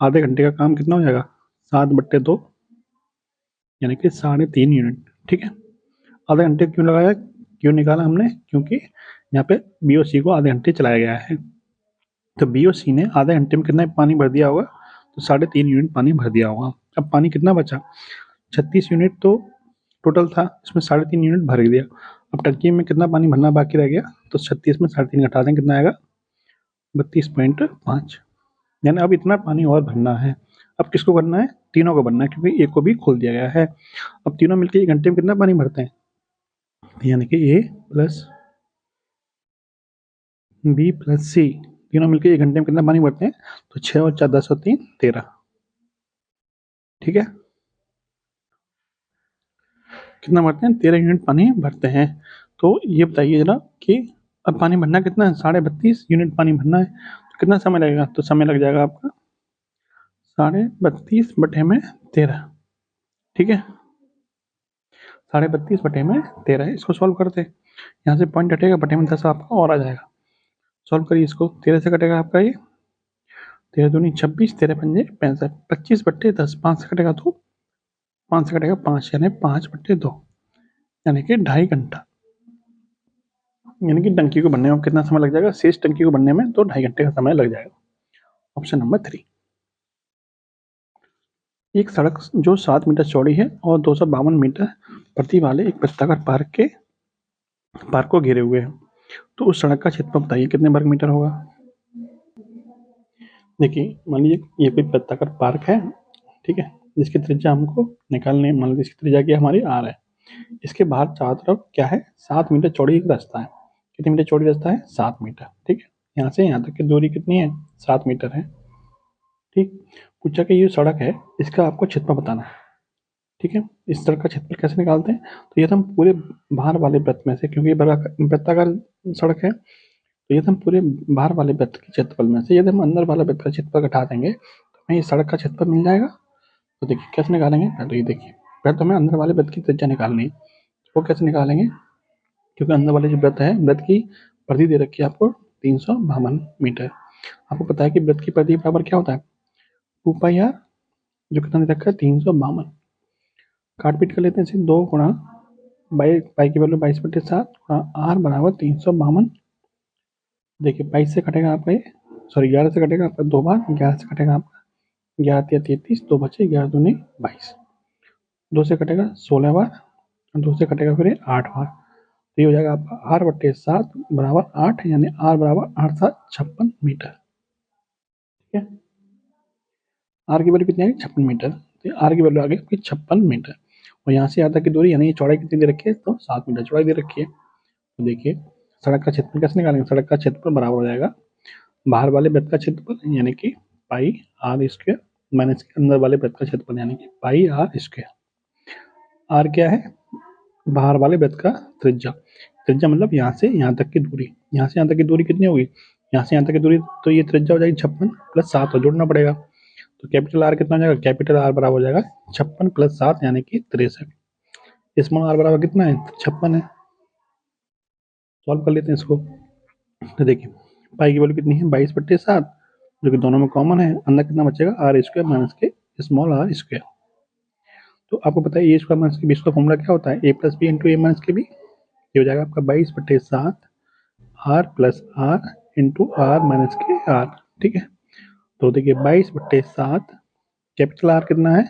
आधे घंटे का काम कितना हो जाएगा 7/2 यानी कि 3.5 यूनिट। ठीक है, आधे घंटे क्यों लगाया, क्यों निकाला हमने, क्योंकि यहाँ पे बी और सी को आधे घंटे चलाया गया है। तो बी और सी ने आधे घंटे में कितना पानी भर दिया होगा, तो 3.5 यूनिट पानी भर दिया होगा। अब पानी कितना बचा, 36 यूनिट तो टोटल था, इसमें 3.5 यूनिट भर दिया। अब टंकी में कितना पानी भरना बाकी रह गया, तो 36 में 3.5 घटा दें, कितना आएगा 32.5। यानी अब इतना पानी और भरना है। अब किसको भरना है, तीनों को भरना है, क्योंकि एक को भी खोल दिया गया है। अब तीनों मिलकर 1 घंटे में कितना पानी भरते हैं, यानी कि ए प्लस बी प्लस सी तीनों मिलकर 1 घंटे में कितना पानी भरते हैं, तो 6 और 4 10 और 3 13। ठीक है, कितना भरते हैं, 13 यूनिट पानी भरते हैं। तो ये बताइए जरा कि अब पानी भरना कितना है, 32.5 यूनिट पानी भरना है। कितना समय लगेगा? तो समय लग जाएगा आपका 32.13। ठीक है, 32.13 इसको सॉल्व करते हैं। यहाँ से पॉइंट हटेगा, बटे में 10 आपका और आ जाएगा। सॉल्व करिए इसको। 13 से कटेगा आपका ये 13 दूनी 26, 13 पंजे 65, 25/10, 5 से कटेगा तो 5 से कटेगा 5, यानी 5/2, यानी कि 2.5 घंटा। यानी कि टंकी को बनने में कितना समय लग जाएगा? शेष टंकी को बनने में तो 2.5 घंटे का समय लग जाएगा। Option number 3। एक सड़क जो 7 मीटर चौड़ी है और 252 मीटर प्रति वाले एक वृत्ताकार पार्क को घेरे हुए है, तो उस सड़क का क्षेत्रफल बताइए कितने वर्ग मीटर होगा? देखिए, मान लीजिए ये कोई वृत्ताकार पार्क है, ठीक है, जिसकी त्रिज्या हमको निकालनी है। मान लीजिए इसकी त्रिज्या क्या हमारी r है। इसके बाहर चारों तरफ क्या है? 7 मीटर चौड़ी एक रास्ता है। कितने मीटर चौड़ी रास्ता है? 7 मीटर। ठीक है, यहाँ से यहाँ तक की दूरी कितनी है? 7 मीटर है। ठीक, पूछा कि ये सड़क है, इसका आपको क्षेत्रफल बताना है। ठीक है, इस सड़क का क्षेत्रफल कैसे निकालते हैं? तो ये तो हम पूरे बाहर वाले वृत्त में से, क्योंकि ये वृत्ताकार सड़क है, तो ये तो हम पूरे बाहर वाले वृत्त के क्षेत्रफल में से यदि हम अंदर वाला वृत्त का क्षेत्रफल घटा देंगे तो हमें ये सड़क का क्षेत्रफल मिल जाएगा। तो देखिए कैसे निकालेंगे? तो ये देखिए, पहले तो हमें अंदर वाले वृत्त की त्रिज्या निकालनी है। वो कैसे निकालेंगे? क्योंकि अंदर वाले जो वृत्त है, वृत्त की परिधि दे रखी है आपको 352 मीटर। आपको पता है कि वृत्त की परिधि बराबर क्या होता है? 2πr, जो कितना दे रखा है? 352। काट पीट कर लेते हैं इसे। 2 गुणा पाई की वैल्यू 22/7 गुणा r बराबर 352। देखिए 22 से कटेगा आपका ये, सॉरी 11 से कटेगा आपका 2 बार, 11 से कटेगा आपका 11×3 = 33, 2 बचे, 11 दूनी 22, 2 से कटेगा 16 बार, 2 से कटेगा फिर 8 बार। तो ये हो जाएगा आपका r/7 बराबर 8, यानी r बराबर 8×7 = 56 मीटर। ठीक है, r की वैल्यू कितनी आ गई? 56 मीटर। तो r की वैल्यू आ गई आपकी 56 मीटर। और यहाँ से यहाँ तक की दूरी, यानी ये चौड़ाई कितनी दे रखी है? तो 7 मीटर चौड़ाई दे रखी है। तो देखिए सड़क का क्षेत्रफल कैसे निकालेंगे? सड़क का क्षेत्रफल बराबर हो जाएगा बाहर वाले वृत्त का क्षेत्रफल, यानी कि पाई r स्क्वायर, माइनस के अंदर वाले वृत्त का क्षेत्रफल, यानी कि पाई r स्क्वायर। r क्या है? बाहर वाले वृत्त का त्रिज्या। त्रिज्या मतलब यहाँ से यहाँ तक की दूरी। यहाँ से यहाँ तक की दूरी कितनी होगी? यहाँ से यहाँ तक की दूरी, तो ये त्रिज्या हो जाएगी 56 + 7, और जोड़ना पड़ेगा। तो कैपिटल R कितना हो जाएगा? कैपिटल R बराबर हो जाएगा 56 + 7, यानी कि 63। स्मॉल r बराबर कितना है? 56 है। सॉल्व कर लेते हैं इसको। तो देखिए पाई की वैल्यू कितनी है? 22/7, जो कि दोनों में कॉमन है। अंदर कितना बचेगा? r स्क्वायर माइनस के स्मॉल r स्क्वायर। तो आपको पता है ए स्क्वायर माइनस के बी का फॉर्मूला क्या होता है? a + b × a माइनस के बी। ये हो जाएगा आपका 22/7 r + r × r माइनस के r। ठीक है, तो देखिए 22/7, कैपिटल R कितना है?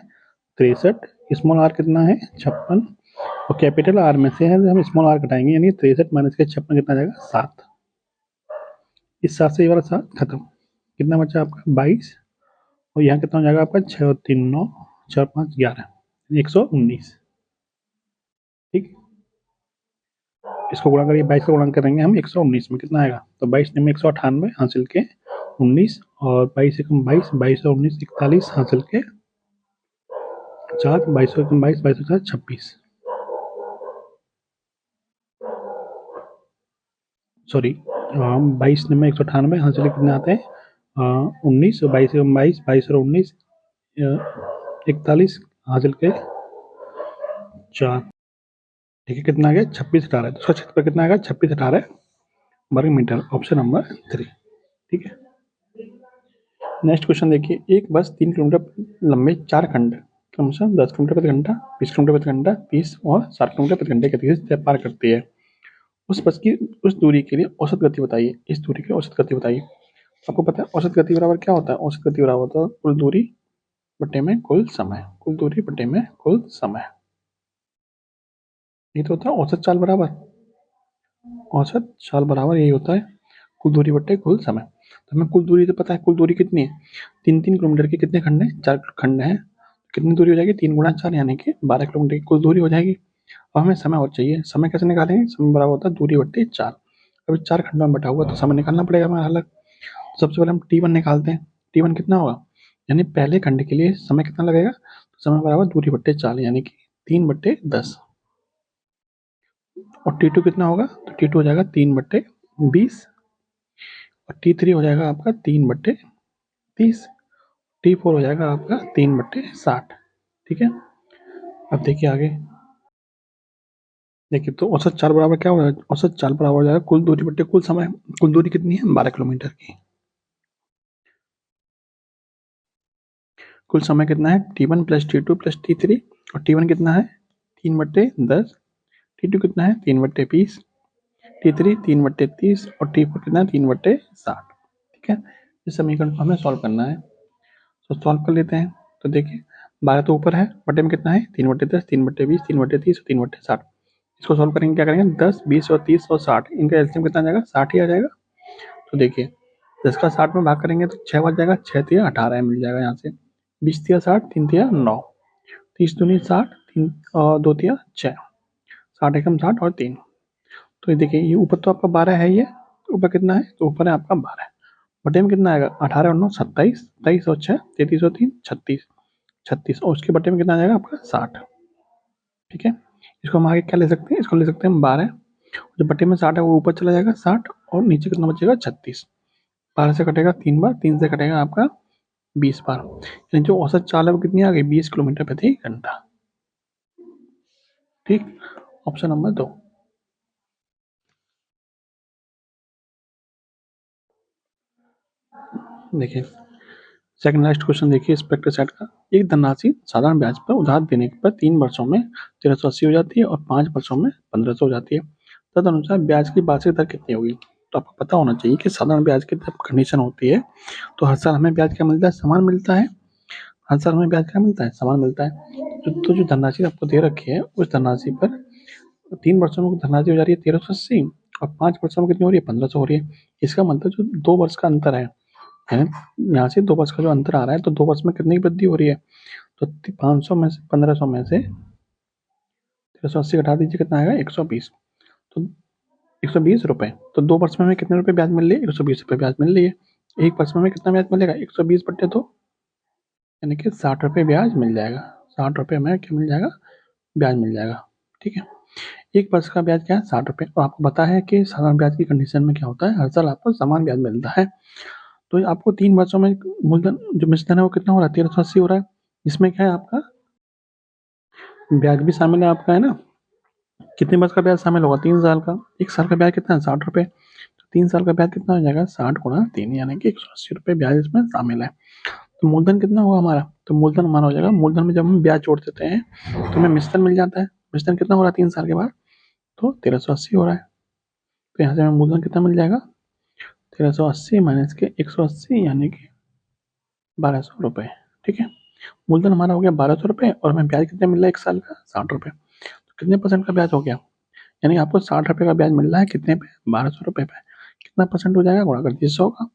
63, स्मॉल r कितना है? 56, और कैपिटल R में से हम स्मॉल r घटाएंगे, यानी 63 माइनस के 56 कितना आ जाएगा? 7। इस 7 से ये वाला 7 खत्म। कितना बचा आपका? 22, और यहाँ कितना हो जाएगा आपका? 6 और 3 9, 4 5 11, 119। ठीक, इसको गुणा करिए, 22 का गुणा करेंगे हम 119 में, कितना आएगा? तो 22 में 198 हासिल के 19, और 22 एकम 22, 22 और 19 41 हासिल के 4, 22 एकम 22, 22 और 4 26, सॉरी 22 में 198 हासिल के कितने आते हैं? 19, 22 एकम 22, 22 और 19 41 हासिल के 4। ठीक है, कितना आ गया? 26/18। तो उसका क्षेत्रफल कितना आएगा? 26/18 वर्ग मीटर। Option number 3। ठीक है, नेक्स्ट क्वेश्चन देखिए। एक बस 3 किलोमीटर लंबे 4 खंड क्रमशः 10 किलोमीटर प्रति घंटा, 20 किलोमीटर प्रति घंटा, 30 और 60 किलोमीटर प्रति घंटे की गति से पार करती है। उस बस की उस दूरी के लिए औसत गति बताइए। इस दूरी की औसत गति बताइए। आपको पता है औसत गति बराबर क्या होता है? औसत गति बराबर होता है कुल दूरी बटे में कुल समय। कुल दूरी बटे में कुल समय, ये तो होता है औसत चाल बराबर। औसत चाल बराबर यही होता है कुल दूरी बटे कुल समय। तो हमें कुल दूरी तो पता है, कुल दूरी कितनी है? 3-3 किलोमीटर के कितने खंड हैं? 4 खंड हैं। कितनी दूरी हो जाएगी? 3 × 4 यानी कि 12 किलोमीटर की कुल दूरी हो जाएगी। अब हमें समय और चाहिए। समय कैसे निकालेंगे? समय बराबर होता है दूरी बटे 4। अभी 4 खंडों में बटा हुआ, तो समय निकालना पड़ेगा हमें अलग। तो सबसे पहले हम T1 निकालते हैं। T1 कितना होगा? यानी पहले खंड के लिए समय कितना लगेगा? तो समय बराबर दूरी बटे 4, यानी कि 3/10। और T2 कितना होगा? तो T2 हो जाएगा 3/20, और T3 हो जाएगा आपका 3/30, T4 हो जाएगा आपका 3/60। ठीक है, अब देखिए आगे। देखिए तो औसत चाल बराबर क्या हो जाएगा, औसत चाल बराबर हो जाएगा कुल दूरी बटे कुल समय। कुल दूरी कितनी है, 12 किलोमीटर की। कुल समय कितना है, T1 + T2 + T3, और T1 कितना है 3/10, T2 कितना है 3/20, T3 3/30 और T4 कितना है 3/60। ठीक है, इस समीकरण को हमें सॉल्व करना है, तो सॉल्व कर लेते हैं। तो देखिए 12 तो ऊपर है, बटे में कितना है 3/10, 3/20, 3/30 और 3/60। इसको सॉल्व करेंगे, क्या करेंगे 10, 20 और 30 और 60, इनका एलसीएम कितना आ जाएगा 60 ही आ जाएगा। तो देखिए 10 का 60 में भाग करेंगे तो 6 बच जाएगा, 6 तिया 18 मिल जाएगा यहाँ से। 20 तिया 60, 3 तिया 9, 30 दूनी 60, 3 और 2 तिया 6, 60 एकम 60 और 3। तो ये देखिए ये ऊपर तो आपका 12 है, ये ऊपर कितना है, तो ऊपर है आपका 12, बटे में कितना आएगा 18 और 9 27, 23 और 6 33 और 3 36, 36 और उसके बटे में कितना आ जाएगा आपका 60। ठीक है, इसको हम आगे क्या ले सकते हैं, इसको ले सकते हैं 12, जो बटे में 60 है वो ऊपर चला जाएगा 60, और नीचे कितना बचेगा 36। 12 से कटेगा 3 बार, 3 से कटेगा आपका 20 बार, यानी जो औसत चाल है वो कितनी आ गई 20 किलोमीटर प्रति घंटा। ठीक, ऑप्शन नंबर 2। देखिए सेकंड लास्ट क्वेश्चन देखिए इस प्रैक्टिस सेट का। एक धनराशि साधारण ब्याज पर उधार देने पर 3 वर्षों में 1380 हो जाती है और 5 वर्षों में 1500 हो जाती है। तदनुसार ब्याज की वार्षिक दर कितनी होगी। तो आपको पता होना चाहिए कि साधारण ब्याज की जब कंडीशन होती है तो हर साल हमें ब्याज क्या मिलता है, समान मिलता है। हर साल हमें ब्याज क्या मिलता है, समान मिलता है। तो जो धनराशि आपको दे रखी है उस धनराशि पर 3 वर्षों में धनराशि हो जा रही है 1380, और 5 वर्षों में कितनी हो रही है 1500 हो रही है। इसका मतलब जो 2 वर्ष का अंतर है यहाँ से 2 वर्ष का जो अंतर आ रहा है, तो 2 वर्ष में कितनी की वृद्धि हो रही है, तो 500 में से 1500 में से 1380 घटा दीजिए, कितना आएगा 120, तो 120 रुपए। तो 2 वर्ष में हमें कितने रुपए ब्याज मिल रही है, 120 रुपए ब्याज मिल रही है। 1 वर्ष में हमें कितना ब्याज मिलेगा 120 बटे 2, यानी कि 60 रुपए ब्याज मिल जाएगा। 60 रुपए में क्या मिल जाएगा, ब्याज मिल जाएगा। ठीक है, 1 वर्ष का ब्याज क्या है 60 रुपए, और आपको पता है कि साधारण ब्याज की कंडीशन में क्या होता है, हर साल आपको समान ब्याज मिलता है। तो आपको 3 वर्षों में मूलधन जो मिश्रण है वो कितना हो रहा है 1380 हो रहा है, इसमें क्या है आपका ब्याज भी शामिल है आपका, है ना। कितने वर्ष का ब्याज शामिल होगा 3 साल का। 1 साल का ब्याज कितना है 60 रुपए, तो 3 साल का ब्याज कितना हो जाएगा 60 गुणा 3, यानी कि 180 रुपए ब्याज इसमें शामिल है। तो मूलधन कितना होगा हमारा, तो मूलधन हमारा हो जाएगा, मूलधन में जब हम ब्याज जोड़ देते हैं तो हमें मिश्रण मिल जाता है। मिश्रण कितना हो रहा है 3 साल के बाद, तो 1380 हो रहा है। तो यहाँ से हमें मूलधन कितना मिल जाएगा 1380 माइनस के 180, यानी कि 1200 रुपए। ठीक है, मूलधन हमारा हो गया 1200 रुपए, और हमें ब्याज कितना मिल रहा है 1 साल का 60 रुपए। तो कितने परसेंट का ब्याज हो गया, यानी आपको 60 रुपए का ब्याज मिल रहा है कितने पे 1200 रुपए पे। कितना परसेंट हो जाएगा, गुणा कर दीजिए 100 का,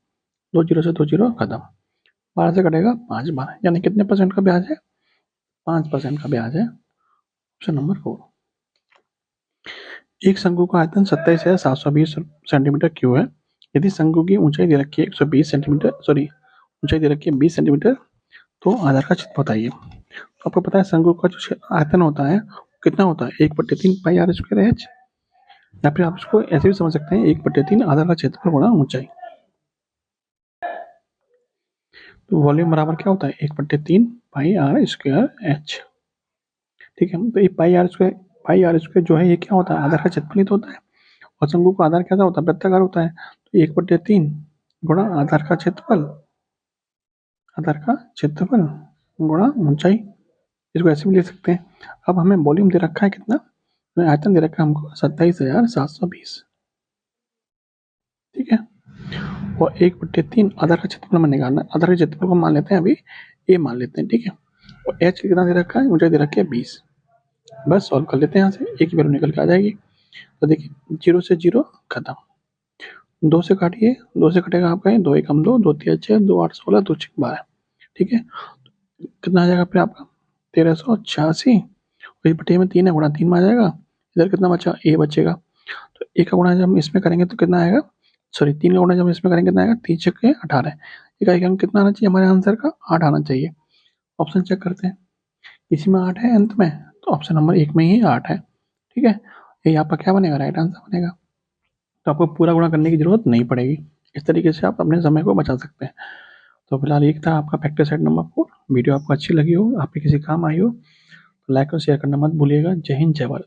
2 जीरो से 2 जीरो खत्म, 12 से कटेगा 5 बार, यानी कितने परसेंट का ब्याज है 5% का ब्याज है। Option number 4। एक शंकु का आयतन 27,720 सेंटीमीटर क्यूब है। यदि शंकु की ऊंचाई दे रखी है 120 सेंटीमीटर, सॉरी ऊंचाई दे रखी है 20 सेंटीमीटर, तो आधार का क्षेत्र बताइए। तो आपको पता है शंकु का जो आयतन होता है कितना होता है 1/3 पाई आर स्क्वायर एच, या फिर आप इसको ऐसे भी समझ सकते हैं 1/3 आधार का क्षेत्रफल गुणा ऊंचाई। तो वॉल्यूम बराबर क्या होता है 1/3 पाई आर स्क्वायर एच। ठीक है, तो ये पाई आर स्क्वायर जो है ये क्या होता है आधार का क्षेत्रफल ही तो होता है, और शंकु का आधार कैसा होता है वृत्ताकार होता है। तो 1/3 गुणा आधार का क्षेत्रफल, आधार का क्षेत्रफल गुणा ऊंचाई, इसको ऐसे भी लिख सकते हैं। अब हमें वॉल्यूम दे रखा है कितना, आयतन दे रखा है हमको 27,720। ठीक है, और 1/3 आधार का क्षेत्रफल हमें निकालना है। आधार के क्षेत्रफल को मान लेते हैं अभी ए मान लेते हैं। ठीक है, और एच कितना दे रखा है, ऊंचाई दे रखी है 20। बस सॉल्व कर लेते हैं, यहाँ से एक वैल्यू निकल के आ जाएगी। तो देखिए 0 से 0 खत्म, 2 से काटिए, 2 से कटेगा आपका 2 एकम 2, 2 तिया 6, 2 8 16, 2 6 12। ठीक है, कितना आ जाएगा फिर आपका 1386, वही बटे में 3 है, गुणा 3 में आ जाएगा। इधर कितना बचा ए बचेगा, तो ए का गुणा जब हम इसमें करेंगे तो कितना आएगा, सॉरी 3 का गुणा जब हम इसमें करेंगे कितना आएगा, 3 छक्के 18। इकाई अंक कितना आना चाहिए हमारे आंसर का 8 आना चाहिए। ऑप्शन चेक करते हैं, इसी में 8 है अंत में, तो ऑप्शन नंबर 1 में ही 8 है। ठीक है, ये आपका क्या बनेगा राइट आंसर बनेगा। तो आपको पूरा गुणा करने की जरूरत नहीं पड़ेगी, इस तरीके से आप अपने समय को बचा सकते हैं। तो फिलहाल ये था आपका प्रैक्टिस सेट नंबर 4। वीडियो आपको अच्छी लगी हो, आपके किसी काम आई हो, तो लाइक और शेयर करना मत भूलिएगा। जय हिंद, जय भारत।